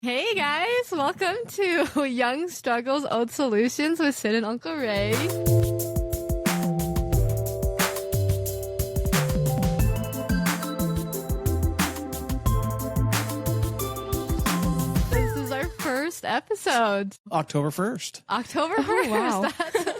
Hey guys, welcome to Young Struggles, Old Solutions with Sid and Uncle Ray. This is our first episode. October 1st. October 1st. Oh, wow.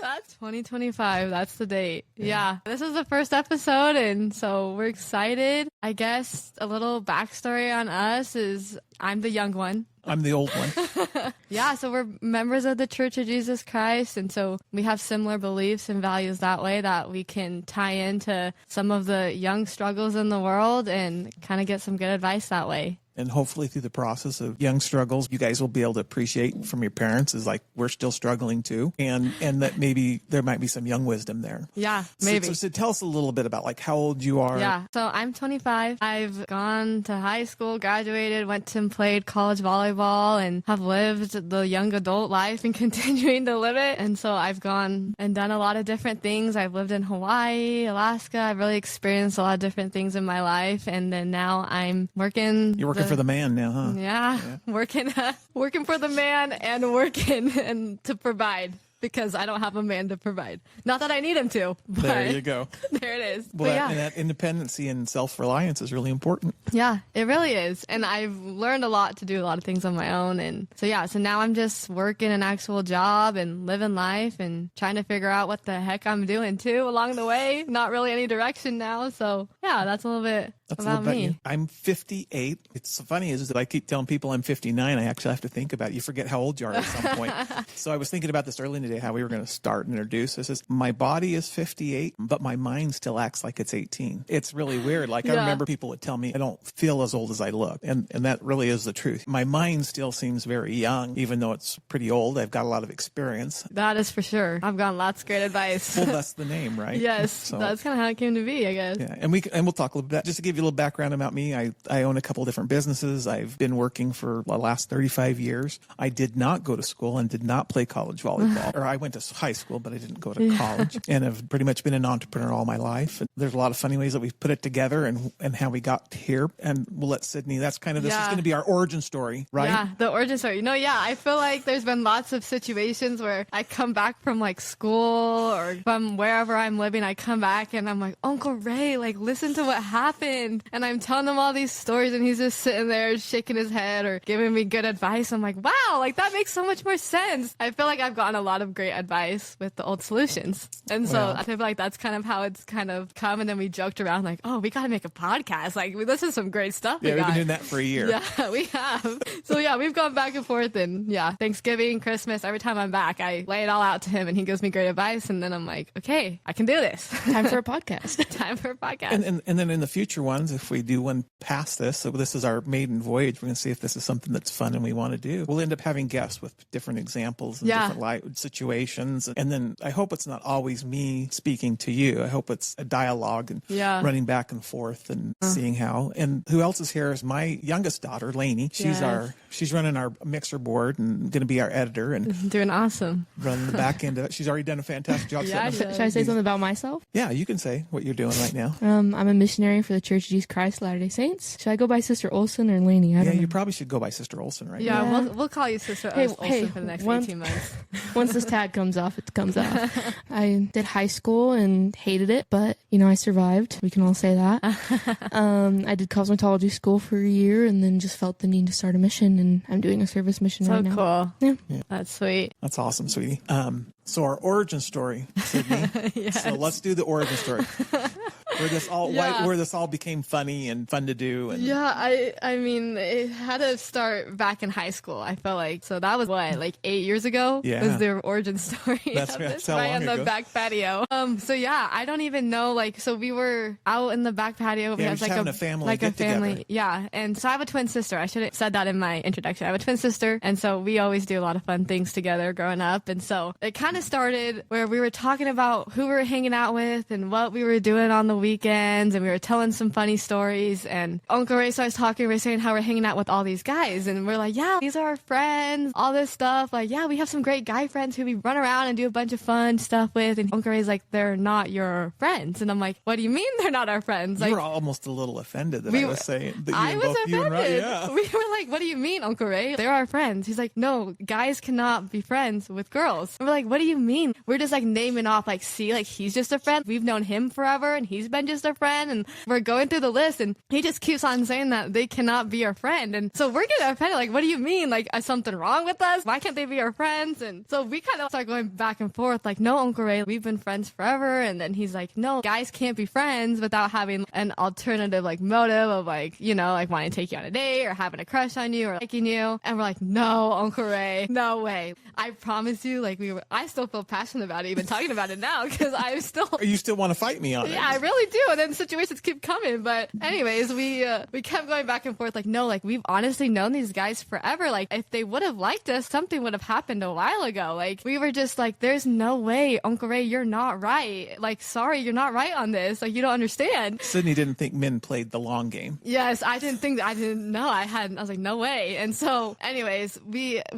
That's 2025. That's the date. Yeah. This is the first episode, and so we're excited. I guess a little backstory on us is I'm the young one. I'm the old one. Yeah, so we're members of the Church of Jesus Christ, and so we have similar beliefs and values that way that we can tie into some of the young struggles in the world and kind of get some good advice that way. And hopefully through the process of young struggles, you guys will be able to appreciate from your parents is like, we're still struggling too. And that maybe there might be some young wisdom there. Yeah, maybe. So tell us a little bit about like how old you are. Yeah, so I'm 25. I've gone to high school, graduated, went to and played college volleyball, and have lived the young adult life and continuing to live it. And so I've gone and done a lot of different things. I've lived in Hawaii, Alaska. I've really experienced a lot of different things in my life. And then now I'm working. You're working for the man now, huh? Yeah. Working for the man and working and to provide. Because I don't have a man to provide. Not that I need him to. But There you go. There it is. Well, But yeah. and that independency and self-reliance is really important. Yeah, it really is. And I've learned a lot to do a lot of things on my own. And so, yeah, so now I'm just working an actual job and living life and trying to figure out what the heck I'm doing too along the way. Not really any direction now. So, yeah, that's a little bit about me. You. I'm 58. It's funny is that I keep telling people I'm 59. I actually have to think about it. You forget how old you are at some point. So I was thinking about this earlier today, how we were going to start and introduce this. Is my body is 58, but my mind still acts like it's 18. It's really weird. Like I remember people would tell me I don't feel as old as I look. And that really is the truth. My mind still seems very young, even though it's pretty old. I've got a lot of experience. That is for sure. I've gotten lots of great advice. Well, that's the name, right? Yes, So, that's kind of how it came to be, I guess. yeah, and we'll talk a little bit. Just to give you a little background about me, I own a couple of different businesses. I've been working for the last 35 years. I did not go to school and did not play college volleyball. Or I went to high school, but I didn't go to college. And have pretty much been an entrepreneur all my life. And there's a lot of funny ways that we've put it together and how we got here. And we'll let Sydney, this is going to be our origin story, right? Yeah, the origin story. I feel like there's been lots of situations where I come back from like school or from wherever I'm living, I come back and I'm like, Uncle Ray, like listen to what happened. And I'm telling him all these stories and he's just sitting there shaking his head or giving me good advice. I'm like, wow, like that makes so much more sense. I feel like I've gotten a lot of great advice with the old solutions. And so I feel like that's kind of how it's kind of come. And then we joked around like, oh, we got to make a podcast. Like this is some great stuff. Yeah, we've been doing that for a year. Yeah, we have. So yeah, we've gone back and forth and yeah, Thanksgiving, Christmas, every time I'm back, I lay it all out to him and he gives me great advice. And then I'm like, okay, I can do this. Time for a podcast. Time for a podcast. And then in the future ones, if we do one past this, so this is our maiden voyage, we're going to see if this is something that's fun and we want to do. We'll end up having guests with different examples and different situations. And then I hope it's not always me speaking to you. I hope it's a dialogue and running back and forth and seeing how. And who else is here is my youngest daughter, Lainey. She's running our mixer board and going to be our editor and doing awesome. Running the back end of it. She's already done a fantastic job. Should I say something about myself? Yeah, you can say what you're doing right now. I'm a missionary for the Church of Jesus Christ of Latter-day Saints. Should I go by Sister Olson or Lainey? I don't know. You probably should go by Sister Olson right now. Yeah, we'll call you Sister Olson for the next 18 months. Once this tag comes off, it comes off. I did high school and hated it, but, I survived. We can all say that. I did cosmetology school for a year and then just felt the need to start a mission, and I'm doing a service mission right now. So cool. Yeah. That's sweet. That's awesome, sweetie. So our origin story, Sydney. Yes. So let's do the origin story. Where this all became funny and fun to do. And I mean, it had to start back in high school, I felt like. So that was like 8 years ago? Yeah. Was the origin story. That's how long right on ago. the back patio. So yeah, I don't even know, so we were out in the back patio. We had having a family get together. Yeah. And so I have a twin sister. I should have said that in my introduction. I have a twin sister. And so we always do a lot of fun things together growing up. And so it kind of started where we were talking about who we were hanging out with and what we were doing on the weekends and we were telling some funny stories, and Uncle Ray starts talking. We're saying how we're hanging out with all these guys, and we're like, yeah, these are our friends, all this stuff. Like, yeah, we have some great guy friends who we run around and do a bunch of fun stuff with. And Uncle Ray's like, they're not your friends. And I'm like, what do you mean they're not our friends? Like, you were almost a little offended that I was saying that I was offended. Yeah. We were like, what do you mean, Uncle Ray? They're our friends. He's like, no, guys cannot be friends with girls. And we're like, what do you mean? We're just like naming off, like, see, like, he's just a friend. We've known him forever and he's been just a friend. And we're going through the list and he just keeps on saying that they cannot be our friend. And so we're getting offended. Like, what do you mean? Like, is something wrong with us? Why can't they be our friends? And so we kind of start going back and forth, like, no, Uncle Ray, we've been friends forever. And then he's like, no, guys can't be friends without having an alternative, like, motive of, like, you know, like wanting to take you on a date or having a crush on you or liking you. And we're like, no, Uncle Ray, no way. I promise you, like, I still feel passionate about it, even talking about it now, because I'm still. You still want to fight me on it? Yeah, I really do. And then situations keep coming. But anyways, we kept going back and forth, like, no, like, we've honestly known these guys forever. Like, if they would have liked us, something would have happened a while ago. Like, we were just like, there's no way, Uncle Ray, you're not right. Like, sorry, you're not right on this. Like, you don't understand. Sydney didn't think men played the long game. Yes, I didn't know. I was like, no way. And so, anyways,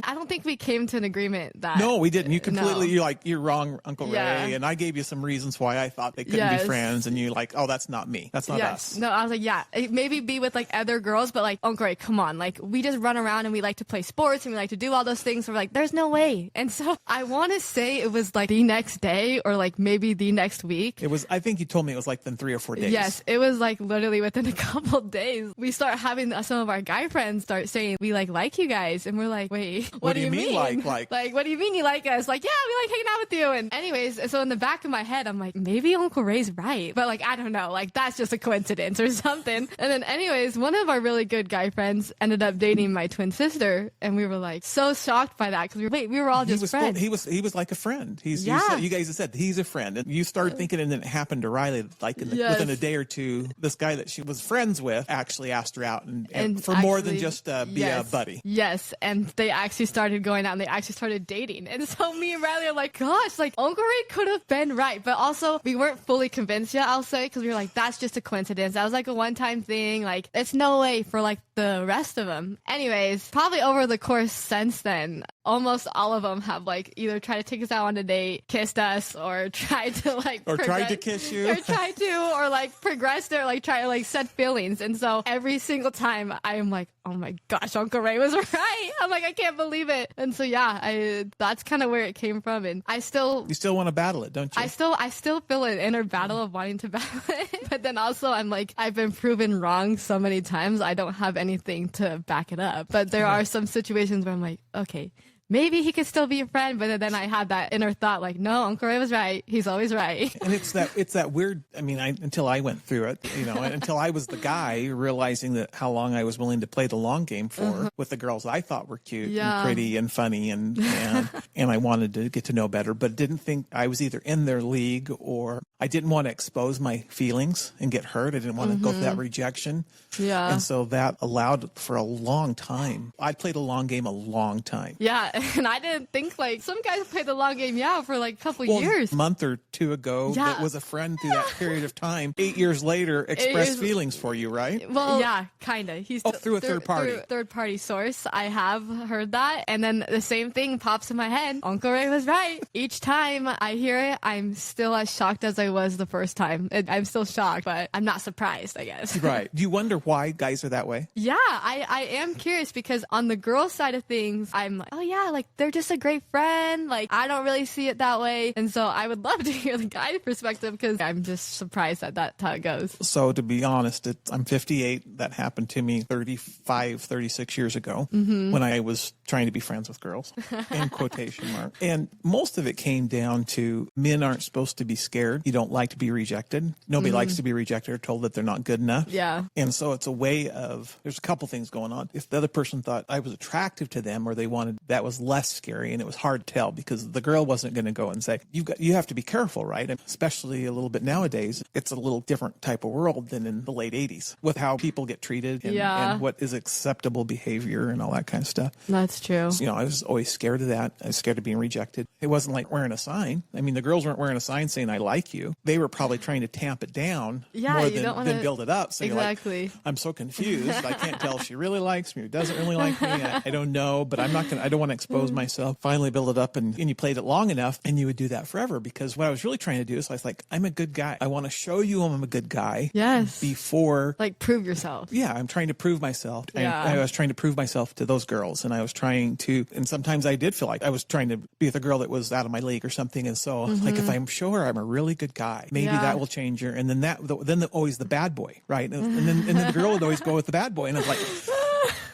I don't think we came to an agreement that. No, we didn't. You completely, no. you're wrong, Uncle Yeah. Ray. And I gave you some reasons why I thought they couldn't be friends. And you're like, oh, that's not me. That's not us. No, I was like, yeah, maybe be with like other girls, but like, Uncle Ray, come on. Like, we just run around and we like to play sports and we like to do all those things. So we're like, there's no way. And so I want to say it was like the next day or like maybe the next week. It was, I think you told me it was like then 3 or 4 days. Yes, it was like literally within a couple days. We start having some of our guy friends start saying, we like you guys. And we're like, wait, what do you mean? Like, what do you mean you like us? Like, yeah, we like hanging out with you. And anyways, so in the back of my head, I'm like, maybe Uncle Ray's right. But like, I don't know, like that's just a coincidence or something. And then anyways, one of our really good guy friends ended up dating my twin sister. And we were like so shocked by that because we were all just friends. He was like a friend. You guys have said he's a friend. And you started thinking, and then it happened to Riley, like within a day or two, this guy that she was friends with actually asked her out and for more than just be a buddy. Yes. And they actually started going out and they actually started dating. And so me and Riley are like, gosh, like Uncle Ray could have been right. But also we weren't fully convinced yet, I'll say, because we were like, that's just a coincidence. That was like a one-time thing. Like, it's no way for like the rest of them. Anyways, probably over the course since then, almost all of them have like either tried to take us out on a date, kissed us, or tried to like tried to kiss you, or tried to, or like progressed or like try to like set feelings. And so every single time I am like, oh my gosh, Uncle Ray was right. I'm like, I can't believe it. And so yeah, that's kind of where it came from. And you still want to battle it, don't you? I still feel an inner battle of wanting to battle it, but then also I'm like, I've been proven wrong so many times. I don't have anything to back it up. But there are some situations where I'm like, okay, maybe he could still be a friend, but then I had that inner thought like, no, Uncle Ray was right. He's always right. And it's that weird, I mean, until I went through it, and until I was the guy realizing that how long I was willing to play the long game for with the girls I thought were cute and pretty and funny and I wanted to get to know better, but didn't think I was either in their league or I didn't want to expose my feelings and get hurt. I didn't want to go through that rejection. Yeah. And so that allowed for a long time. I played a long game a long time. Yeah. And I didn't think like some guys play the long game, for like a couple years. A month or two ago, that was a friend through that period of time. 8 years later, expressed feelings for you, right? Well, yeah, kind of. He's through a third party. Through a third party source. I have heard that. And then the same thing pops in my head. Uncle Ray was right. Each time I hear it, I'm still as shocked as I was the first time. I'm still shocked, but I'm not surprised, I guess. Right. Do you wonder why guys are that way? Yeah, I am curious because on the girl side of things, I'm like, oh yeah, like they're just a great friend. Like I don't really see it that way. And so I would love to hear the guy perspective because I'm just surprised that that's how it goes. So to be honest, I'm 58. That happened to me 36 years ago when I was trying to be friends with girls, in quotation mark. And most of it came down to men aren't supposed to be scared. You don't like to be rejected. Nobody likes to be rejected or told that they're not good enough. Yeah. And so it's a way of, there's a couple things going on. If the other person thought I was attractive to them or they wanted, that was was less scary, and it was hard to tell because the girl wasn't going to go and say, you have to be careful, right? And especially a little bit nowadays, it's a little different type of world than in the late 80s with how people get treated and what is acceptable behavior and all that kind of stuff. That's true. So, I was always scared of that. I was scared of being rejected. It wasn't like wearing a sign. I mean, the girls weren't wearing a sign saying, I like you. They were probably trying to tamp it down more than build it up. So exactly. you're like, I'm so confused. I can't tell if she really likes me or doesn't really like me. I don't know, but I don't want to expose myself. Finally build it up, and you played it long enough, and you would do that forever, because what I was really trying to do is I was like, I'm a good guy. I want to show you I'm a good guy. Yes. Before. Like, prove yourself. Yeah, I'm trying to prove myself. Yeah. I was trying to prove myself to those girls, and I was trying to, and sometimes I did feel like I was trying to be with a girl that was out of my league or something, and so like if I'm sure I'm a really good guy, maybe that will change her, and then always the bad boy, right? And then the girl would always go with the bad boy, and it's like.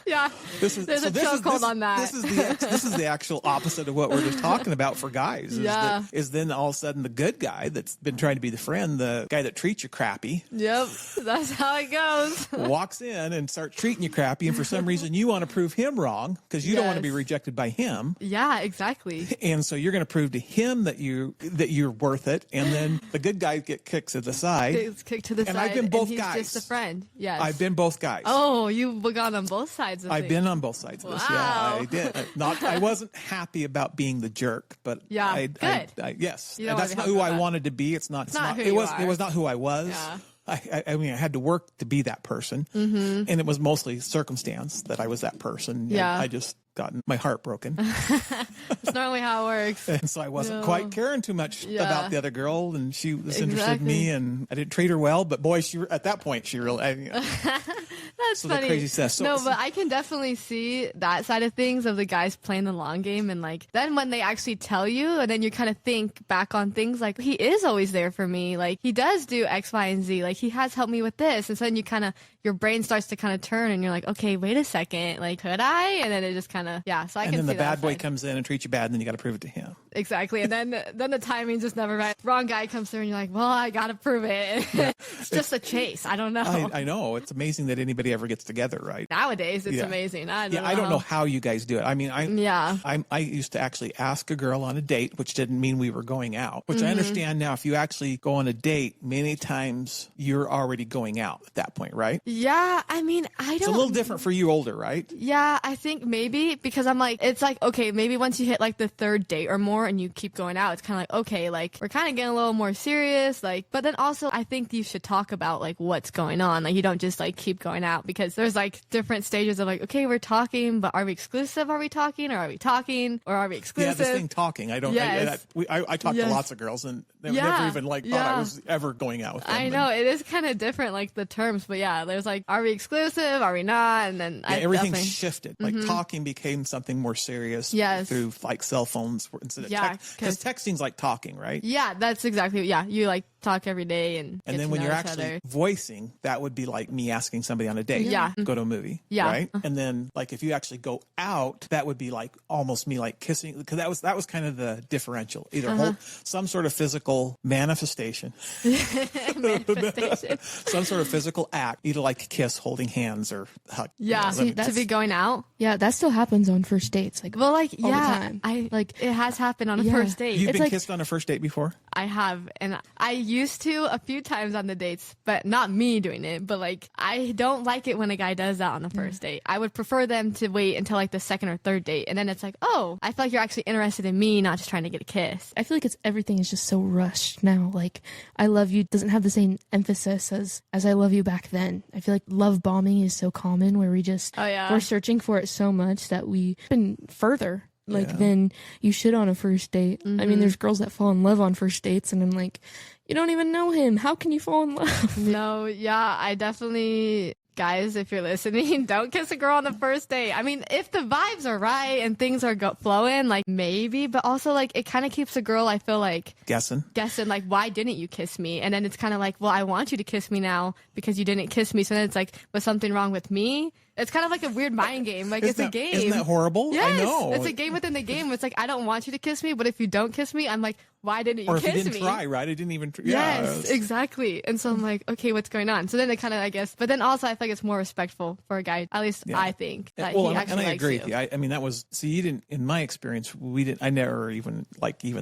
Yeah, there's a chokehold on that. This is the actual opposite of what we're just talking about for guys. Is then all of a sudden the good guy that's been trying to be the friend, the guy that treats you crappy. Yep, that's how it goes. Walks in and starts treating you crappy, and for some reason you want to prove him wrong because you don't want to be rejected by him. Yeah, exactly. And so you're going to prove to him that you're worth it, and then the good guys get kicked to the side. Gets kicked to the side. And I've been both and he's guys. Just a friend. Yes. I've been both guys. Oh, you've gone on both sides. I've been on both sides of this. Yeah, I did. I wasn't happy about being the jerk, but good. Yes, You don't that's not who I wanted to be. It's not. It was not who I was. Yeah. I mean, I had to work to be that person, and it was mostly circumstance that I was that person. Yeah. I just gotten my heart broken. That's normally how it works. And so I wasn't quite caring too much about the other girl, and she was interested in me, and I didn't treat her well. But boy, at that point, she really. That's funny. The crazy stuff. But I can definitely see that side of things of the guys playing the long game, and like then when they actually tell you, and then you kind of think back on things like he is always there for me, like he does do X, Y, and Z, like he has helped me with this, and so then you kind of your brain starts to kind of turn, and you're like, okay, wait a second, like could I? And then it just kind of So I can see that. And then the bad boy comes in and treats you bad, and then you got to prove it to him. Exactly, and then the timing's just never right. Wrong guy comes through, and you're like, well, I got to prove it. It's just a chase. I don't know. I know. It's amazing that anybody ever gets together, right? Nowadays, it's amazing. I don't know how you guys do it. I mean, I used to actually ask a girl on a date, which didn't mean we were going out, which I understand now. If you actually go on a date, many times you're already going out at that point, right? Yeah, I mean, It's a little different for you older, right? Yeah, I think maybe because I'm like, it's like, okay, maybe once you hit like the third date or more and you keep going out, it's kind of like, okay, like we're kind of getting a little more serious, like, but then also I think you should talk about like what's going on. Like you don't just like keep going out, because there's like different stages of like, okay, we're talking, but are we exclusive? Are we talking? Or are we talking? Or are we exclusive? Yeah, this thing talking. I don't, yes. I talked to lots of girls, and they never even like thought I was ever going out with them. I know, it is kind of different, like the terms, but yeah, there's like, are we exclusive? Are we not? And then everything shifted. Like talking became something more serious through like cell phones instead of text. Because texting's like talking, right? Yeah, that's exactly. Yeah, you like talk every day and then when you're actually voicing, that would be like me asking somebody on a date. Yeah, go to a movie. Yeah, right. And then like if you actually go out, that would be like almost me like kissing, because that was kind of the differential. Either some sort of physical manifestation, some sort of physical act, either like kiss, holding hands, or hug. Yeah, to be going out. Yeah, that still happens on first dates. Like, well, like all the time. It has happened on a first date. You've been kissed on a first date before? I have, and I used to a few times on the dates, but not me doing it. But like, I don't like it when a guy does that on the first date. I would prefer them to wait until like the second or third date, and then it's like, oh, I feel like you're actually interested in me, not just trying to get a kiss. I feel like everything is just so rushed now. Like, I love you doesn't have the same emphasis as I love you back then. I feel like love bombing is so common, where we just we're searching for it so much that we've been further than you should on a first date. I mean, there's girls that fall in love on first dates, and I'm like, you don't even know him. How can you fall in love? No, yeah, I definitely... Guys, if you're listening, don't kiss a girl on the first date. I mean, if the vibes are right and things are flowing, like maybe, but also like it kind of keeps a girl, I feel like, guessing, like, why didn't you kiss me? And then it's kind of like, well, I want you to kiss me now because you didn't kiss me. So then it's like, was something wrong with me? It's kind of like a weird mind game. Like, it's a game. Isn't that horrible? Yes, I know. It's a game within the game. It's like, I don't want you to kiss me, but if you don't kiss me, I'm like, why didn't you kiss me? Or if you didn't try, right? I didn't even try. Yes, exactly. And so I'm like, okay, what's going on? So then it kind of, I guess, but then also I feel like it's more respectful for a guy. At least I think that he actually likes agree you. with you. I mean, that was, you didn't, in my experience, I never even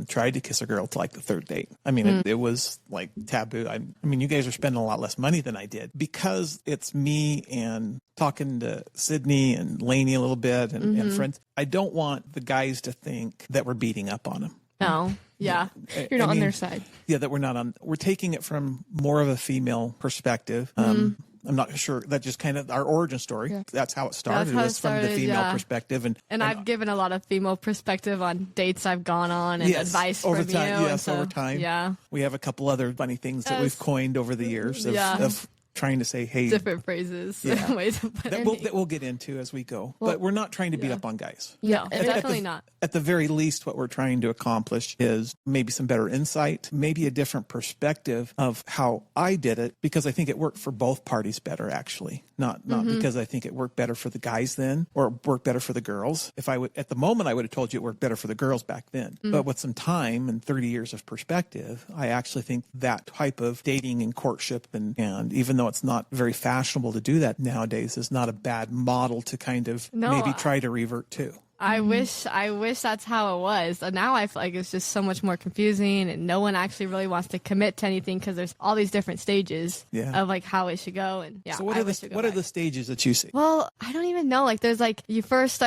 tried to kiss a girl till like the third date. I mean, it was like taboo. I mean, you guys are spending a lot less money than I did because it's me and talking to Sydney and Lainey a little bit and friends. I don't want the guys to think that we're beating up on them. No. Yeah. You're not on their side. Yeah, that we're taking it from more of a female perspective. I'm not sure. That's just kind of our origin story. Yeah. That's how it started. From the female perspective. And I've given a lot of female perspective on dates I've gone on and advice over from time. you. Yes, over time. Yeah. We have a couple other funny things that we've coined over the years of trying to say, hey, different phrases, ways of putting that we'll get into as we go. But we're not trying to beat up on guys. Yeah, no, definitely not. At the very least, what we're trying to accomplish is maybe some better insight, maybe a different perspective of how I did it, because I think it worked for both parties better, actually. Not because I think it worked better for the guys then or worked better for the girls. If I would, at the moment, I would have told you it worked better for the girls back then. But with some time and 30 years of perspective, I actually think that type of dating and courtship and even though it's not very fashionable to do that nowadays, is not a bad model to kind of maybe try to revert to. I wish that's how it was. And now I feel like it's just so much more confusing and no one actually really wants to commit to anything because there's all these different stages of like how it should go. And so what are the stages that you see? Well, I don't even know. Like there's like you first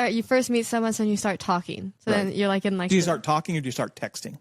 meet someone, so you start talking. So then you're like in like. Do you start talking or do you start texting?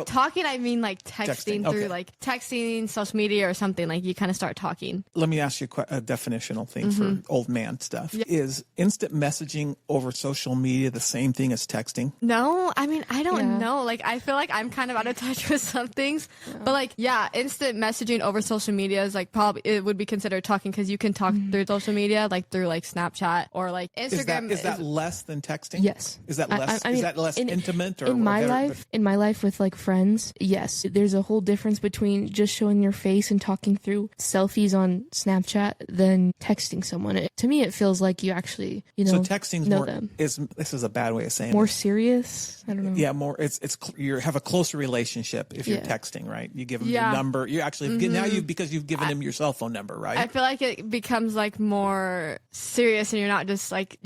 Talking, I mean like texting through like texting, social media or something. Like you kind of start talking. Let me ask you a definitional thing for old man stuff. Yeah. Is instant messaging over social media the same thing as texting? No, I mean, I don't know. Like I feel like I'm kind of out of touch with some things. But like, instant messaging over social media is like probably, it would be considered talking because you can talk through social media, like through like Snapchat or like Instagram. Is that less than texting? Yes. Is that less? I mean, is that less intimate? Or in my life? In my life with like friends, yes, there's a whole difference between just showing your face and talking through selfies on Snapchat than texting someone. To me, it feels like you actually, so texting's know more. Them. This is a bad way of saying more this. Serious. I don't know. Yeah, more. It's you have a closer relationship if you're texting, right? You give them your number. You actually because you've given him your cell phone number, right? I feel like it becomes like more serious, and you're not just like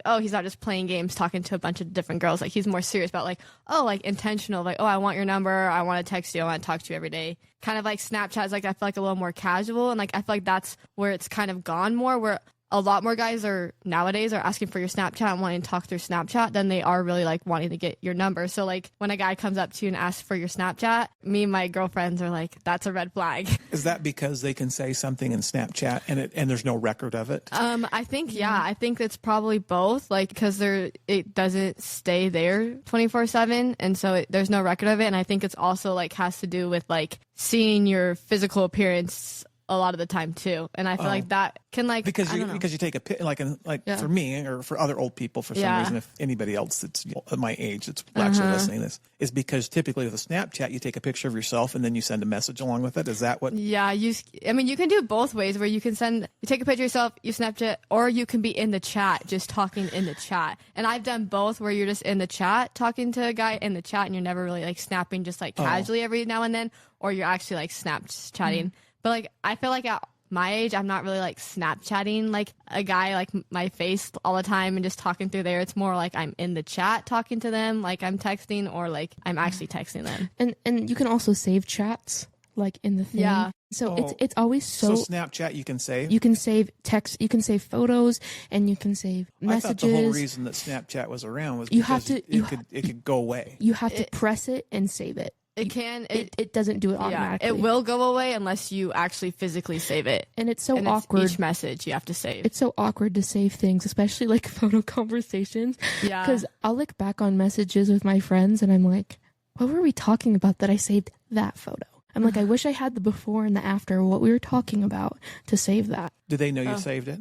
oh, he's not just playing games, talking to a bunch of different girls. Like he's more serious about like intentional, like oh, I want your number, I want to text you, I want to talk to you every day. Kind of like Snapchat is like I feel like a little more casual, and like I feel like that's where it's kind of gone more, where a lot more guys nowadays are asking for your Snapchat and wanting to talk through Snapchat than they are really like wanting to get your number. So like when a guy comes up to you and asks for your Snapchat, me and my girlfriends are like, that's a red flag. Is that because they can say something in Snapchat and there's no record of it? I think I think it's probably both, like because it doesn't stay there 24/7, and so there's no record of it. And I think it's also like has to do with like seeing your physical appearance a lot of the time too, and I feel like that can like because you take a for me or for other old people for some reason, if anybody else that's at my age that's actually listening to this, is because typically with a Snapchat you take a picture of yourself and then you send a message along with it. Is that what? Yeah, you can do both ways, where you can you take a picture of yourself, you Snapchat, or you can be in the chat just talking in the chat. And I've done both, where you're just in the chat talking to a guy in the chat and you're never really like snapping just like casually every now and then, or you're actually like Snapchatting. But like I feel like at my age, I'm not really like Snapchatting like a guy like my face all the time and just talking through there. It's more like I'm in the chat talking to them, like I'm texting, or like I'm actually texting them. And you can also save chats like in the thing. Yeah. So it's always so Snapchat you can save. You can save text. You can save photos, and you can save messages. I thought the whole reason that Snapchat was around was because it could go away. You have to press it and save it. It doesn't do it automatically. It will go away unless you actually physically save it. And it's so awkward. Each message you have to save. It's so awkward to save things, especially like photo conversations. Yeah. Because I'll look back on messages with my friends and I'm like, what were we talking about that I saved that photo? I'm like, I wish I had the before and the after, what we were talking about to save that. Do they know you saved it?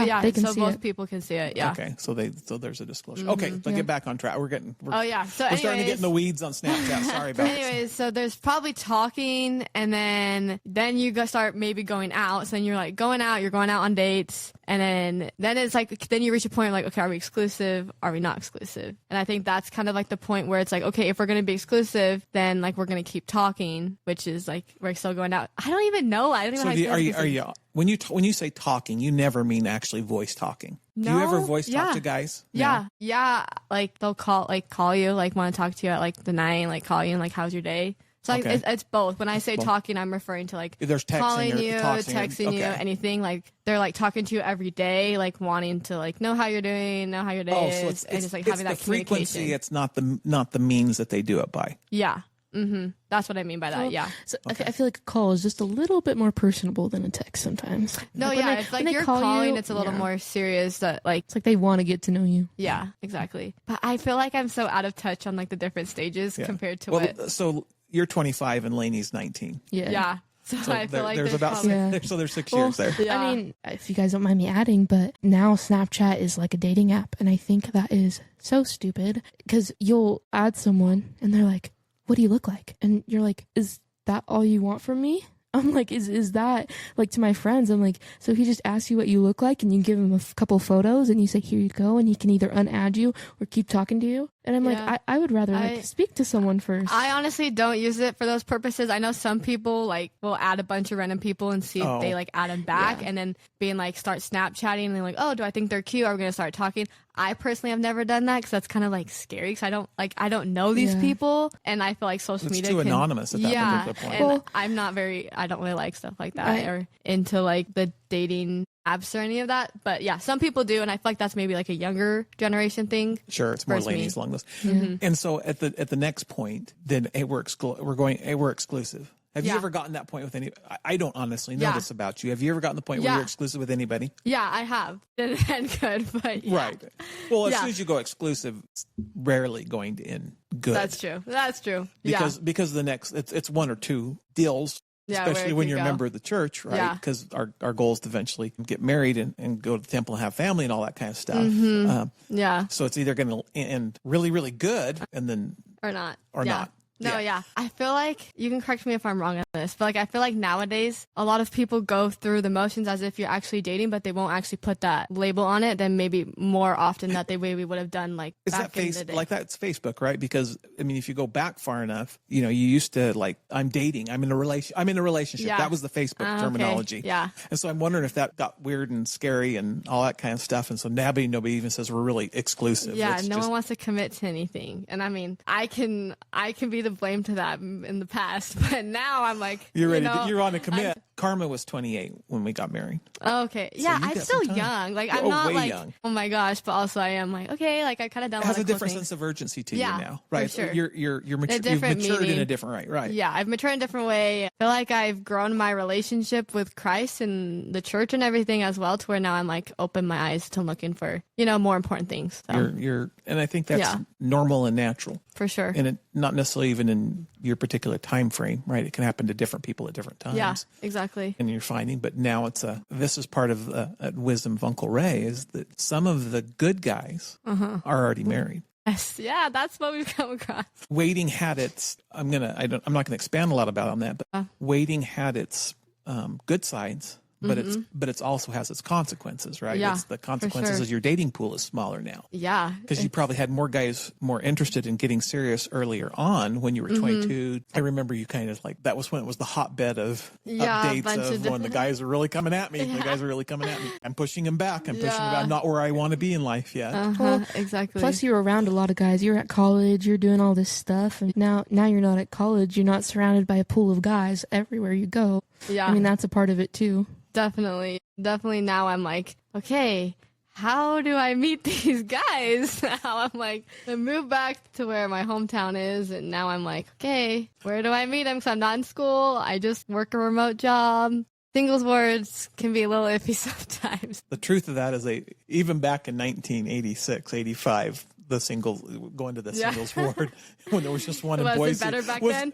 Oh yeah, they can so see both it. people can see it. Yeah. Okay, so there's a disclosure. Okay, but get back on track. We're Oh yeah. So we're starting to get in the weeds on Snapchat. Sorry about this. Anyways, so there's probably talking, and then you start maybe going out. So then you're like going out. You're going out on dates, and then it's like then you reach a point like, okay, are we exclusive? Are we not exclusive? And I think that's kind of like the point where it's like, okay, if we're gonna be exclusive, then like we're gonna keep talking, which is like we're still going out. I don't even know. I don't even. So know how to say are you when you say talking, you never mean actually voice talking? Do you No? ever voice talk Yeah. to guys? Yeah, yeah. Like they'll call you, like want to talk to you at like the night, like call you and like how's your day. So like Okay. it's both. When I say both. talking, I'm referring to like There's texting calling or you, texting you, okay. anything. Like they're like talking to you every day, like wanting to like know how you're doing, know how your day Oh, is, so it's and just like it's having that the frequency. communication. It's not the means that they do it by. Yeah. That's what I mean by that. Yeah. So I feel like a call is just a little bit more personable than a text sometimes. No, Like, when yeah. they- It's when like they you're call calling, you, it's a little yeah. more serious. That like It's like they want to get to know you. yeah, exactly. But I feel like I'm so out of touch on like the different stages Yeah. compared to well, what. so you're 25 and Lainey's 19. Yeah. Yeah. So, So I feel like there's about probably- Yeah. so there's 6 Well, years there. Yeah. I mean, if you guys don't mind me adding, but now Snapchat is like a dating app, and I think that is so stupid because you'll add someone and they're like, "What do you look like?" And you're like, "Is that all you want from me?" I'm like, is that like to my friends? I'm like, so he just asks you what you look like and you give him a couple photos and you say, here you go. And he can either unadd you or keep talking to you. And I'm Yeah. like, I would rather like speak to someone first. I honestly don't use it for those purposes. I know some people like will add a bunch of random people and see if they like add them back and then being like start Snapchatting and they're like, oh, do I think they're cute? Are we going to start talking? I personally have never done that because that's kind of like scary because I don't know these Yeah. people and I feel like social It's media too can, anonymous at that particular point. And Well- I'm not I don't really like stuff like that or into like the dating apps or any of that. But yeah, some people do, and I feel like that's maybe like a younger generation thing. Sure, it's more versus me. Lainey's along this. And so at the next point, then hey, we're exclusive. Have you Yeah. ever gotten that point with any? I don't honestly know Yeah. this about you. Have you ever gotten the point where Yeah. you're exclusive with anybody? Yeah, I have. And good, but yeah. Right. Well, as Yeah. soon as you go exclusive, it's rarely going to end good. That's true. That's true. Because the next it's one or two deals. Yeah, where especially it when can you're a go. member of the church, right? Yeah. Because our goal is to eventually get married and go to the temple and have family and all that kind of stuff. Yeah. So it's either going to end really, really good and then Or not. or Yeah. not. No, yeah. I feel like, you can correct me if I'm wrong on this, but like I feel like nowadays a lot of people go through the motions as if you're actually dating, but they won't actually put that label on it than maybe more often that they maybe would have done like Is back that in the day. like that's Facebook, right? Because I mean, if you go back far enough, you used to like, I'm dating, I'm in a relationship. Yeah. That was the Facebook Okay. terminology. Yeah. And so I'm wondering if that got weird and scary and all that kind of stuff. And so nobody even says we're really exclusive. Yeah, It's no just- one wants to commit to anything. And I mean, I can be the blame to that in the past, but now I'm like, You're ready. know, You're on to commit. Karma was 28 when we got married. Okay. Yeah, you I'm got still some time. young. Like I'm Oh, not way like young. oh my gosh, but also I am like, okay, like I kind of done It has lot a of cool different things. sense of urgency to Yeah, you now, for right? sure. You're mature, you've different matured in meaning. a different right. Yeah, I've matured in a different way. I feel like I've grown my relationship with Christ and the church and everything as well, to where now I'm like open my eyes to looking for, more important things. So, And I think that's Yeah. normal and natural, for sure. and it not necessarily even in your particular time frame, right? It can happen to different people at different times. Yeah, exactly. And you're finding, but now this is part of the wisdom of Uncle Ray, is that some of the good guys Uh-huh. are already married. Yes, yeah, that's what we've come across. Waiting had its. I'm not going to expand a lot about on that, but waiting had its good sides. But it's also has its consequences, right? Yeah, It's the consequences sure. is your dating pool is smaller now. Yeah, Because you probably had more guys more interested in getting serious earlier on when you were 22. I remember you kind of like, that was when it was the hotbed of Yeah, a dates bunch of of when the guys are really coming at me. The guys are really coming at me. I'm pushing him back. I'm pushing him back. I'm not where I want to be in life yet. Uh-huh, exactly. Plus, you're around a lot of guys. You're at college. You're doing all this stuff, and now you're not at college. You're not surrounded by a pool of guys everywhere you go. yeah, I mean, that's a part of it too. definitely now I'm like, okay, how do I meet these guys? Now I'm like, I moved back to where my hometown is, and now I'm like, okay, where do I meet them? Because I'm not in school. I just work a remote job. Singles words can be a little iffy sometimes. The truth of that is even back in 1986, 85, going to the singles ward when there was just one in Was Boise. it better back then?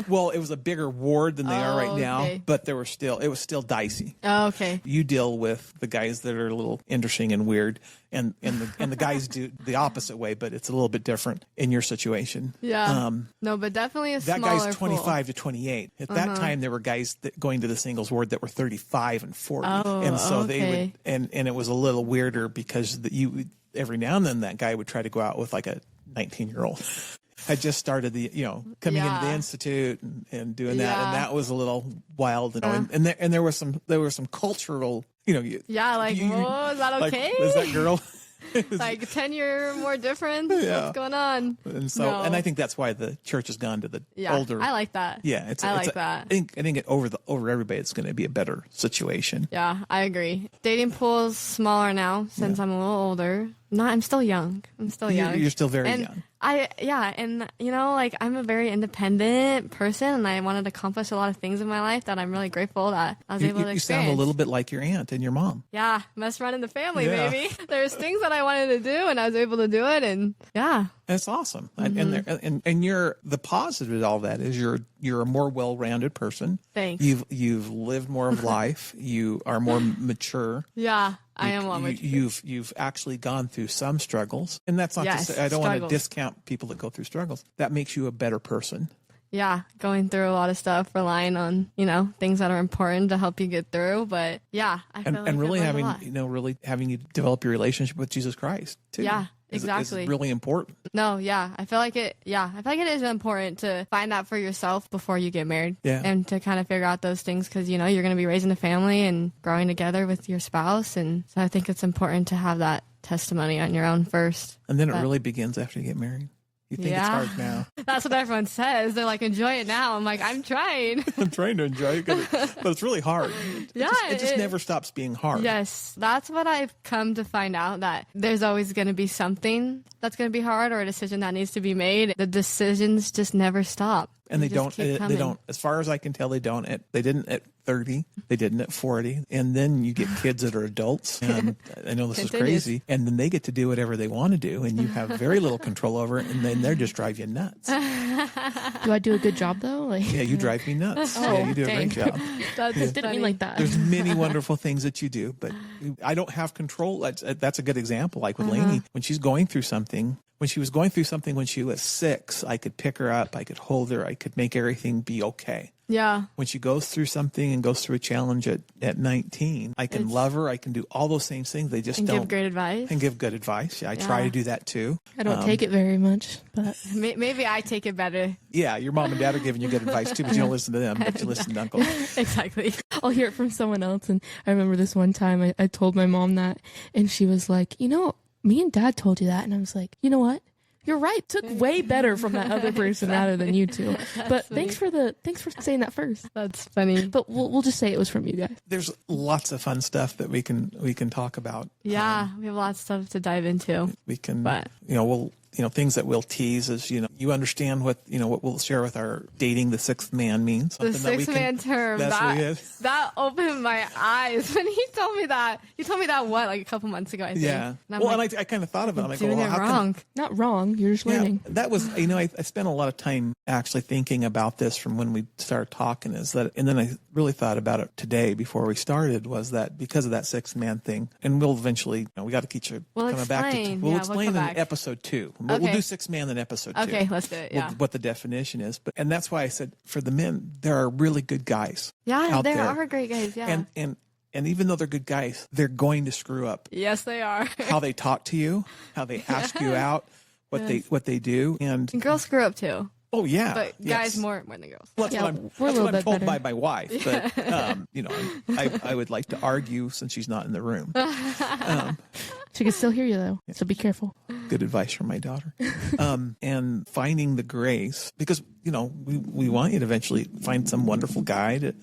Well, it was a bigger ward than they are right now, okay. but it was still dicey. Oh, okay. You deal with the guys that are a little interesting and weird, and the guys do the opposite way, but it's a little bit different in your situation. Yeah. No, but definitely a That smaller guy's 25 pool. to 28. At that time, there were guys going to the singles ward that were 35 and 40, Oh, and so okay. they would, and it was a little weirder because every now and then that guy would try to go out with like a 19-year-old. I just started coming into the institute and doing that, and that was a little wild, and there was some cultural, whoa, is that okay? Like, is that girl? Like 10-year more difference? Yeah. What's going on? And so, and I think that's why the church has gone to the older. I like that. Yeah, I like that. I think over everybody, it's going to be a better situation. Yeah, I agree. Dating pool's smaller now since I'm a little older. No, I'm still young. You're still very young. I'm a very independent person, and I wanted to accomplish a lot of things in my life that I'm really grateful that I was able to experience. You sound a little bit like your aunt and your mom. Yeah, must run in the family, baby. There's things that I wanted to do, and I was able to do it, and yeah. That's awesome. And you're the positive of all that is you're a more well-rounded person. Thanks. You've lived more of life. You are more mature. Yeah. I am a lot mature. You've actually gone through some struggles, and that's not to say I don't want to discount people that go through struggles. That makes you a better person. Yeah, going through a lot of stuff, relying on things that are important to help you get through. But yeah, I feel like really having you develop your relationship with Jesus Christ too. Yeah. Exactly. Is really important. No, yeah. I feel like it is important to find that for yourself before you get married. Yeah. And to kind of figure out those things because, you're going to be raising a family and growing together with your spouse. And so I think it's important to have that testimony on your own first. And then it really begins after you get married. You think it's hard now. That's what everyone says. They're like, enjoy it now. I'm like, I'm trying. I'm trying to enjoy it, but it's really hard. It just never stops being hard. Yes. That's what I've come to find out, that there's always going to be something that's going to be hard or a decision that needs to be made. The decisions just never stop. And they don't, as far as I can tell, they didn't at 30, they didn't at 40. And then you get kids that are adults. And I know this is crazy. And then they get to do whatever they want to do. And you have very little control over it. And then they're just drive you nuts. Do I do a good job though? Yeah, you drive me nuts. Oh, yeah, you do a great job. Didn't mean like that. There's many wonderful things that you do, but I don't have control. That's a good example. Like with Lainey, when she's going through something, when she was going through something when she was 6, I could pick her up, I could hold her, I could make everything be okay. Yeah. When she goes through something and goes through a challenge at 19, I can love her, I can do all those same things. They just don't. Give great advice. And give good advice. Yeah, I try to do that too. I don't take it very much, but maybe I take it better. Yeah, your mom and dad are giving you good advice too, but you don't listen to them, but you listen to Uncle. Exactly. I'll hear it from someone else. And I remember this one time I told my mom that, and she was like, me and Dad told you that. And I was like, you know what? You're right. Took way better from that other person rather than you two. But thanks for saying that first. That's funny. But we'll just say it was from you guys. There's lots of fun stuff that we can talk about. Yeah, we have lots of stuff to dive into. We can, things that we'll tease is, you understand what we'll share with our dating the sixth man means. The sixth man term. That opened my eyes when he told me that. He told me that like a couple months ago, I think. Yeah. And I kind of thought of it. I'm like, doing it wrong. Not wrong. You're just learning. That was, I spent a lot of time actually thinking about this from when we started talking and then I really thought about it today before we started, was that because of that sixth man thing, and we'll eventually, we got to keep you coming back to, we'll explain in episode 2. We'll do sixth man in episode 2. Okay, let's do it. Yeah. What the definition is. And that's why I said for the men, there are really good guys. Yeah, there are great guys. Yeah. And even though they're good guys, they're going to screw up. Yes, they are. How they talk to you, how they ask you out, what they do, and girls screw up too. Oh yeah, but guys more than girls. Well, that's what I'm told by my wife. But I would like to argue since she's not in the room. She can still hear you though, so be careful. Good advice from my daughter. And finding the grace, because we want you to eventually find some wonderful guy to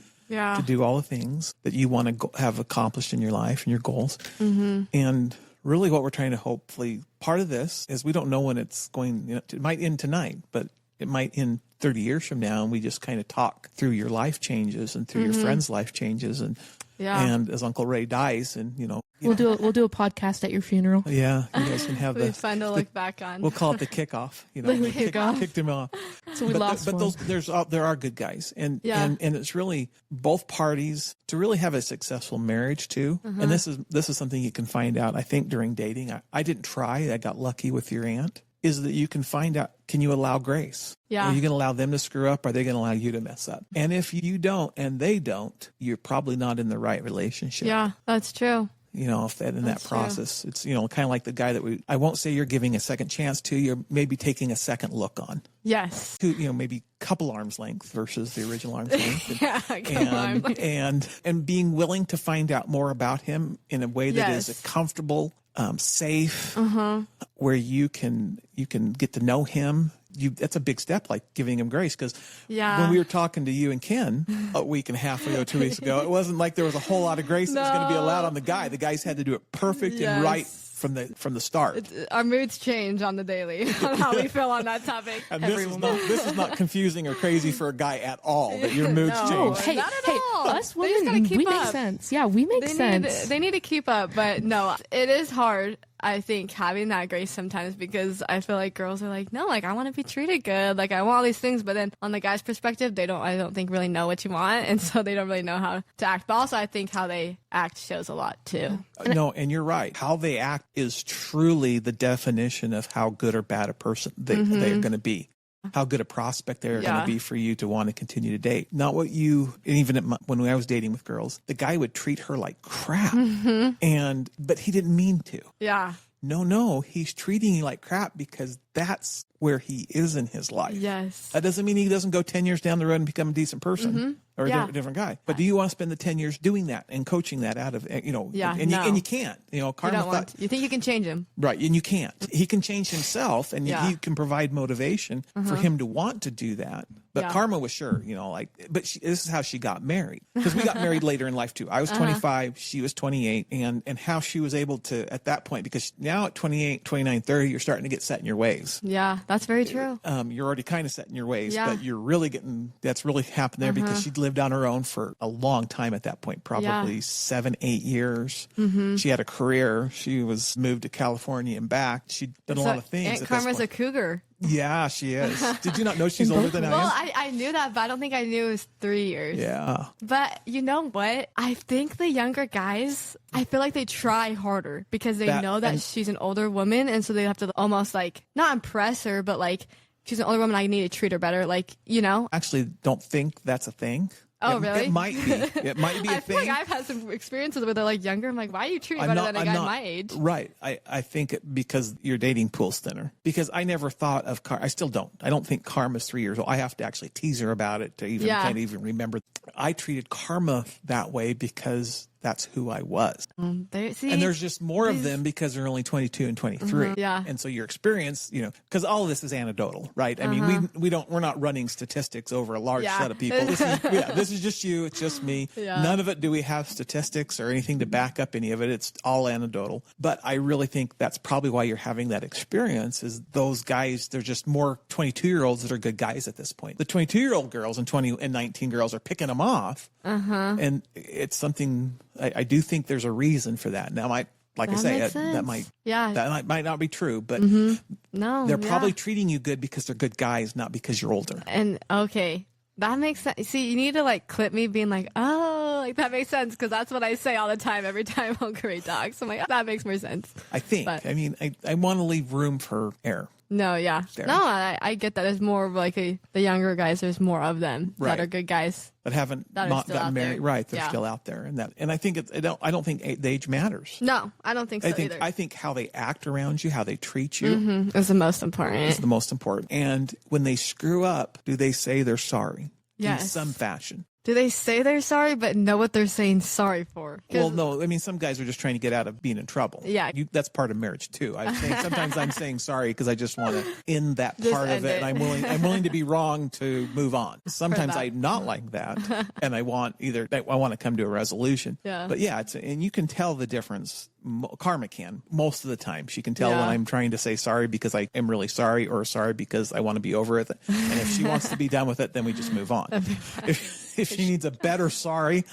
do all the things that you want to have accomplished in your life and your goals. Mm-hmm. And really, what we're trying to hopefully, part of this is we don't know when it's going. It might end tonight, but it might end 30 years from now, and we just kind of talk through your life changes and through your friends' life changes, and as Uncle Ray dies, and We'll do a podcast at your funeral. Yeah, you guys can have It'll be fun to look back on. We'll call it the kickoff. You know, The kickoff. Kicked him off. So we lost But one. there are good guys, and Yeah. and it's really both parties to really have a successful marriage too. And this is something you can find out. I think during dating, I didn't try. I got lucky with your aunt. Is that you can find out, can you allow grace? Yeah. Are you going to allow them to screw up? Or are they going to allow you to mess up? And if you don't and they don't, you're probably not in the right relationship. Yeah, that's true. You know, if that in That's that true. process, it's, you know, kind of like the guy that I won't say you're giving a second chance to, you're maybe taking a second look on. Yes. To, you know, maybe couple arms length versus the original arms length. Yeah, come on. And being willing to find out more about him in a way that is Yes. comfortable, safe, where you can get to know him. That's a big step, like giving him grace. Because Yeah. when we were talking to you and Ken a week and a half ago, 2 weeks ago, it wasn't like there was a whole lot of grace that was going to be allowed on the guy. The guys had to do it perfect and Yes. right from the start. Our moods change on the daily on how we feel on that topic. And this is not confusing or crazy for a guy at all, that your moods No. change. Hey, Not at hey, all. us They just women, gotta keep we make up. sense. Yeah, we make sense. They need to keep up, but no, it is hard. I think having that grace sometimes, because I feel like girls are like, no, like I want to be treated good, like I want all these things, but then on the guy's perspective, I don't think really know what you want, and so they don't really know how to act. But also, I think how they act shows a lot too. No, and you're right. How they act is truly the definition of how good or bad a person they're going to be. How good a prospect they're going Yeah. to be for you to want to continue to date. Not what you, and even when I was dating with girls, the guy would treat her like crap, but he didn't mean to. Yeah. No, he's treating you like crap because that's where he is in his life. Yes. That doesn't mean he doesn't go 10 years down the road and become a decent person or Yeah. a different guy. But do you want to spend the 10 years doing that and coaching that out of, you know, Yeah, and, no. you can't, you know, You Karma don't thought, want. You think you can change him? right. And you can't. He can change himself and Yeah. he can provide motivation for him to want to do that. But Yeah. Karma was sure, you know, like, but this is how she got married, because we got married later in life too. I was 25, she was 28, and how she was able to at that point, because now at 28, 29, 30, you're starting to get set in your ways. Yeah, that's very true. You're already kind of set in your ways, Yeah. but you're really that's really happened there because she'd lived on her own for a long time at that point, probably 7-8 years. She had a career. She was moved to California and back. She'd done a lot of things. Aunt at this Karma's a point. cougar. Yeah, she is. Did you not know she's older than I Well, am? I knew that, but I don't think I knew it was 3 years. Yeah. But you know what? I think the younger guys, I feel like they try harder because they know that and- she's an older woman, and so they have to almost like not impress her, but like she's an older woman, I need to treat her better. Like, you know? Actually, don't think that's a thing. Oh, It- really? It might be. It might be a I feel thing. like I've had some experiences where they're like younger. I'm like, why are you treating me better than a guy my age? Right. I think because your dating pool's thinner. Because I never thought of I still don't. I don't think Karma's 3 years old. I have to actually tease her about it to even Yeah. kind of even remember. I treated Karma that way because that's who I was. See, And there's just more of them because they're only 22 and 23. Yeah. And so your experience, you know, because all of this is anecdotal, right? I mean, we're not running statistics over a large Yeah. set of people. This is just you. It's just me. Yeah. None of it do we have statistics or anything to back up any of it. It's all anecdotal. But I really think that's probably why you're having that experience is those guys, they're just more 22-year-olds that are good guys at this point. The 22-year-old girls and 20 and 19 girls are picking them off. And it's something I do think there's a reason for that. Now, like I That say, makes that sense. might Yeah. that might not be true, but No, they're yeah. probably treating you good because they're good guys, not because you're older. And okay, that makes sense. See, you need to like clip me being like, oh, like that makes sense because that's what I say all the time every time Uncle Ray talks. I'm like, oh, that makes more sense. I think. But- I mean, I want to leave room for error. No, yeah, Fair. no, I get that. There's more of like the younger guys. There's more of them Right. that are good guys. But haven't That are not still gotten out married, there. right? They're Yeah. still out there, and I think I don't think the age matters. No, I don't think so either. I think how they act around you, how they treat you, It's the most important. is the most important. And when they screw up, do they say they're sorry? In Yes. some fashion. Do they say they're sorry, but know what they're saying sorry for? 'Cause- Well, no. I mean, some guys are just trying to get out of being in trouble. Yeah. That's part of marriage too. Sometimes I'm saying sorry because I just want to end that Just part of end it. it. And I'm willing to be wrong to move on. Sometimes that. I'm not like that, and I want to come to a resolution. Yeah. But yeah, and you can tell the difference Karma can most of the time. She can tell when I'm trying to say sorry because I am really sorry, or sorry because I want to be over it. And if she wants to be done with it, then we just move on. If she needs a better sorry,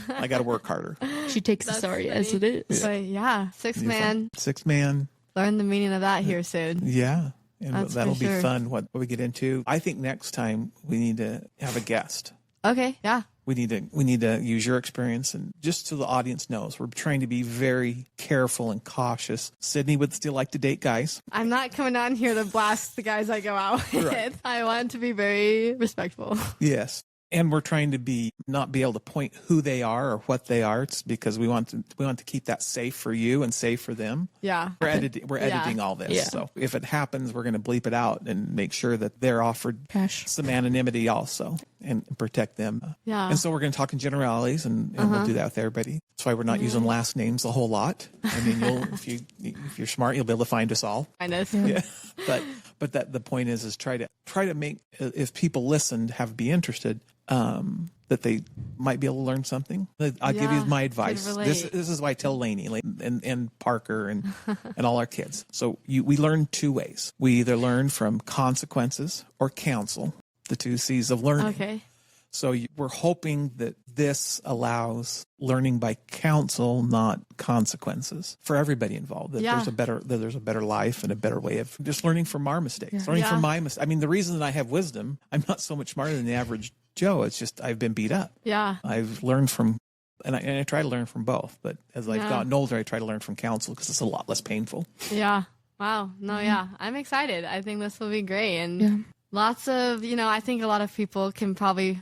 I got to work harder. She takes the sorry funny. as it is. But yeah, six man. Learn the meaning of that here soon. Yeah. And That's that'll for be sure. fun. What we get into. I think next time we need to have a guest. Okay. Yeah. We need to use your experience, and just so the audience knows, we're trying to be very careful and cautious. Sydney would still like to date guys. I'm not coming on here to blast the guys I go out with. Right. I want to be very respectful. Yes. And we're trying to not be able to point who they are or what they are. It's because we want to keep that safe for you and safe for them. Yeah. We're editing all this. Yeah. So if it happens, we're going to bleep it out and make sure that they're offered Cash. some anonymity also and protect them. Yeah. And so we're going to talk in generalities, and we'll do that with everybody. That's why we're not using last names a whole lot. I mean, if you're smart, you'll be able to find us all. I know. Yeah. But that the point is try to make, if people listened, be interested, that they might be able to learn something. I'll give you my advice. This is why I tell Lainey and Parker and all our kids. So we learn two ways. We either learn from consequences or counsel, the two C's of learning. Okay. So we're hoping that this allows learning by counsel, not consequences, for everybody involved. That there's a better life and a better way of just learning from our mistakes, learning from my mistakes. I mean, the reason that I have wisdom, I'm not so much smarter than the average Joe. It's just I've been beat up. Yeah. I've learned from, and I try to learn from both. But as I've gotten older, I try to learn from counsel because it's a lot less painful. Yeah. Wow. No, yeah. I'm excited. I think this will be great. And lots of, I think a lot of people can probably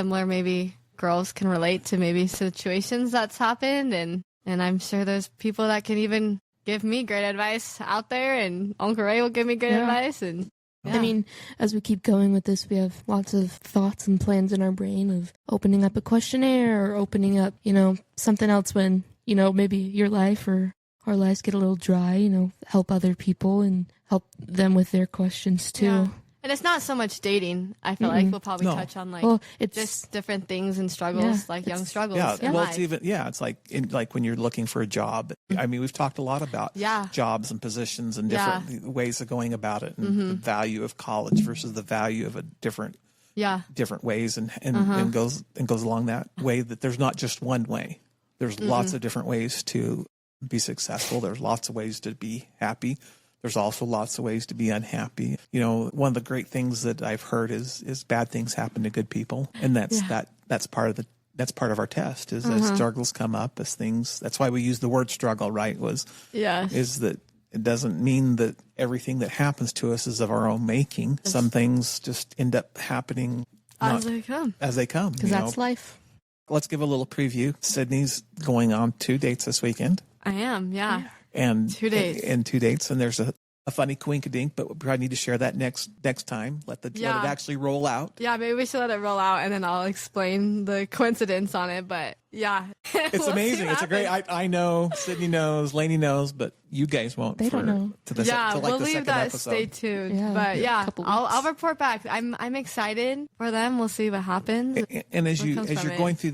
maybe girls can relate to maybe situations that's happened. And I'm sure there's people that can even give me great advice out there, and Uncle Ray will give me great advice. And I mean, as we keep going with this, we have lots of thoughts and plans in our brain of opening up a questionnaire or opening up, something else when, maybe your life or our lives get a little dry, help other people and help them with their questions too. Yeah. And it's not so much dating. I feel like we'll probably touch on it's just different things and struggles, young struggles. Yeah, in well, life. it's like when you're looking for a job. I mean, we've talked a lot about jobs and positions and different ways of going about it, and the value of college versus the value of a different ways, and goes along that way. That there's not just one way. There's lots of different ways to be successful. There's lots of ways to be happy. There's also lots of ways to be unhappy. One of the great things that I've heard is bad things happen to good people, and that's part of our test. Is as struggles come up, as things. That's why we use the word struggle. Right? Is that it doesn't mean that everything that happens to us is of our own making. Some things just end up happening as they come. Because that's life. Let's give a little preview. Sydney's going on 2 dates this weekend. I am. Yeah. And 2 days. And 2 dates, and there's a funny quink-a-dink, but we probably need to share that next time. Let it actually roll out. Yeah, maybe we should let it roll out, and then I'll explain the coincidence on it. But yeah, it's amazing. It's a great. I know, Sydney knows, Lainey knows, but you guys won't. They don't know. We'll leave that. Episode. Stay tuned. Yeah, but I'll report back. I'm excited for them. We'll see what happens. And as you're going through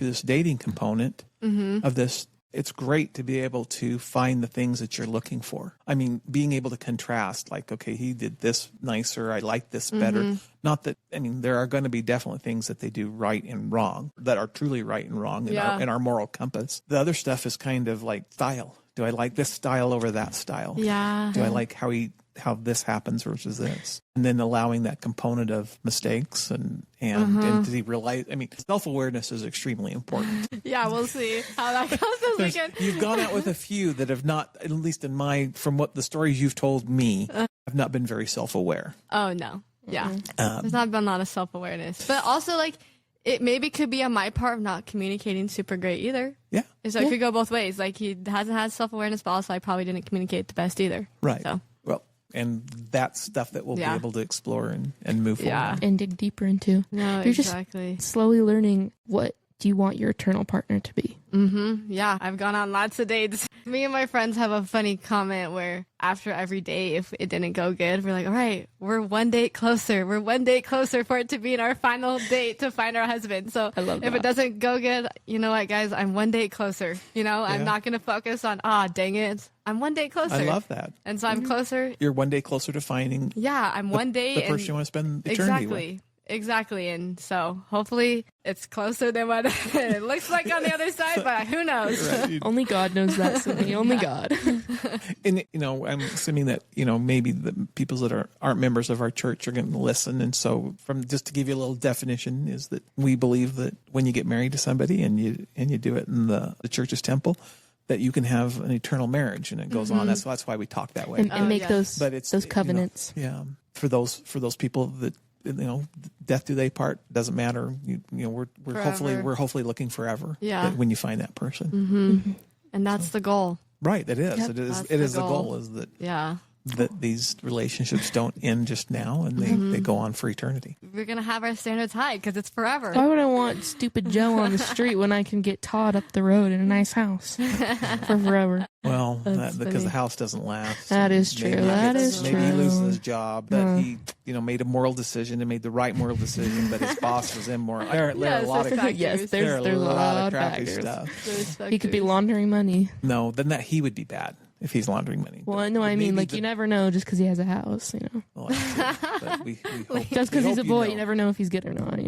this dating component of this. It's great to be able to find the things that you're looking for. I mean, being able to contrast, like, okay, he did this nicer. I like this better. Not that, there are going to be definitely things that they do right and wrong that are truly right and wrong in our moral compass. The other stuff is kind of like style. Do I like this style over that style? Yeah. Do I like how this happens versus this? And then allowing that component of mistakes and to realize, self-awareness is extremely important. Yeah, we'll see how that goes this weekend. You've gone out with a few that have not, at least from what the stories you've told me, have not been very self-aware. Oh, no. Yeah. There's not been a lot of self-awareness. But also, it maybe could be on my part of not communicating super great either. Yeah. So it could go both ways. Like, he hasn't had self-awareness, but also I probably didn't communicate the best either. Right. So. Well, and that's stuff that we'll be able to explore and move forward. And dig deeper into. No, You're just slowly learning what do you want your eternal partner to be. Yeah, I've gone on lots of dates. Me and my friends have a funny comment where after every day, if it didn't go good, we're like, all right, we're one date closer. We're one date closer for it to be in our final date to find our husband. So if it doesn't go good, you know what, guys, I'm one date closer. You know, I'm not going to focus on, dang it. I'm one day closer. I love that. And so I'm closer. You're one day closer to finding. Yeah, I'm one day. The person you want to spend eternity with. Exactly. And so hopefully it's closer than what it looks like on the other side, but who knows? Right. Only God knows that, Sydney. Only God. And, I'm assuming that, maybe the people that aren't members of our church are going to listen. And so just to give you a little definition is that we believe that when you get married to somebody and you do it in the church's temple, that you can have an eternal marriage, and it goes on. That's why we talk that way. And make those covenants. For those people that, death do they part, doesn't matter. We're hopefully looking forever. Yeah. When you find that person. And that's the goal. Right. It is. Yep. It is the goal is that. Yeah. That these relationships don't end just now, and they go on for eternity. We're going to have our standards high because it's forever. Why would I want stupid Joe on the street when I can get Todd up the road in a nice house for forever? Well, because the house doesn't last. That is true. Maybe he loses his job, but he, made a moral decision and made the right moral decision, but his boss was immoral. There are a lot of factors. There's a lot of crappy factors. stuff. He could be laundering money. No, then he would be bad. If he's laundering money. Well, no, I mean, you never know just because he has a house, Well, we hope, just because he's a boy, you never know if he's good or not,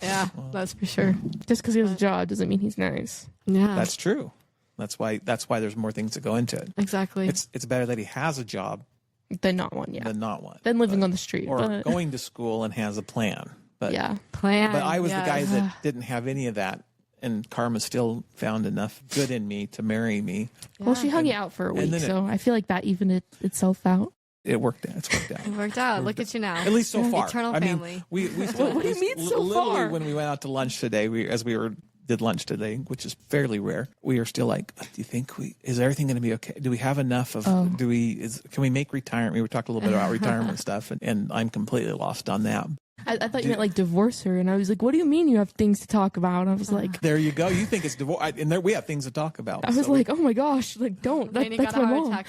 Yeah, that's for sure. Just because he has a job doesn't mean he's nice. Yeah. That's true. That's why there's more things that go into it. Exactly. It's better that he has a job than not one, than not one. Than living on the street. Or going to school and has a plan. But, plan. But I was the guy that didn't have any of that. And Karma still found enough good in me to marry me. Well, she hung you out for a week, so I feel like that evened itself out. It worked out. It's worked out. It worked out. Look at you now. At least so far. Eternal family. We still, what do you mean so literally far? When we went out to lunch today, did lunch today, which is fairly rare. We are still like, do you think is everything going to be okay? Do we have enough of? Can we make retirement? We were talking a little bit about retirement stuff, and I'm completely lost on that. I thought you meant divorce her, and I was like, "What do you mean you have things to talk about?" And I was like, "There you go. You think it's divorce, and we have things to talk about." I was like, "Oh my gosh, don't." That's my mom.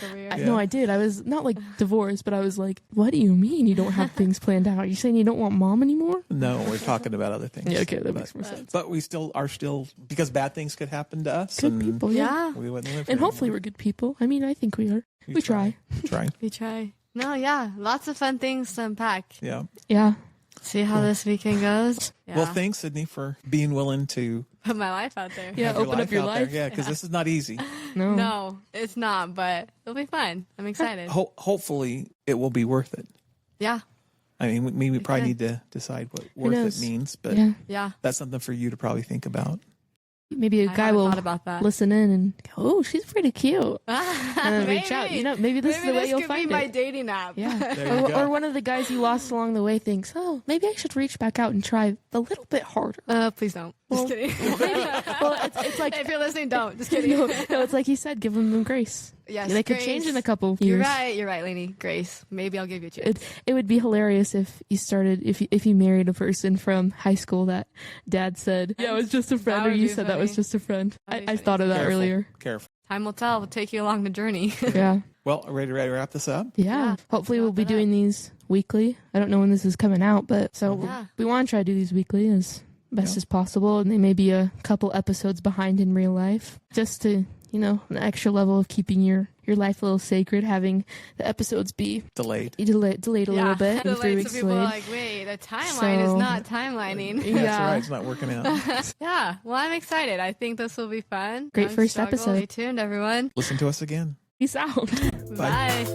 No, I did. I was not divorced, but I was like, "What do you mean you don't have things planned out? You're saying you don't want mom anymore?" No, we're talking about other things. Yeah, okay, that makes more sense. But we still are because bad things could happen to us. Good people, yeah. We wouldn't live and hopefully we're good people. I mean, I think we are. We try. We try. No, yeah, lots of fun things to unpack. Yeah. Yeah. See how this weekend goes. Yeah. Well, thanks, Sydney, for being willing to put my life out there. Yeah, open up your life. Yeah, because this is not easy. No, it's not, but it'll be fun. I'm excited. Hopefully, it will be worth it. Yeah. I mean, we probably need to decide what worth it means, but that's something for you to probably think about. Maybe a guy will listen in and go, "Oh, she's pretty cute," and then reach out. Maybe this is the way you'll find it. Maybe this could be my dating app. Yeah, or one of the guys you lost along the way thinks, "Oh, maybe I should reach back out and try a little bit harder." Please don't. Just kidding. It's like if you're listening, don't. Just kidding. No, it's like he said, give them grace. Yes, they could change in a couple years. You're right, Lainey. Grace. Maybe I'll give you a chance. It would be hilarious if you married a person from high school that dad said, "Yeah, it was just a friend," or you said that was just a friend. I thought of that earlier. Careful. Time will tell. We'll take you along the journey. Yeah. Well, ready to wrap this up? Yeah. Hopefully we'll be doing these weekly. I don't know when this is coming out, but we want to try to do these weekly as best as possible, and they may be a couple episodes behind in real life, just to an extra level of keeping your life a little sacred, having the episodes be delayed a little bit. 3 weeks so people are like, wait, the timeline is not timelining. Yeah. That's right, it's not working out. Yeah, well, I'm excited. I think this will be fun. Great first episode. Stay tuned, everyone. Listen to us again. Peace out. Bye.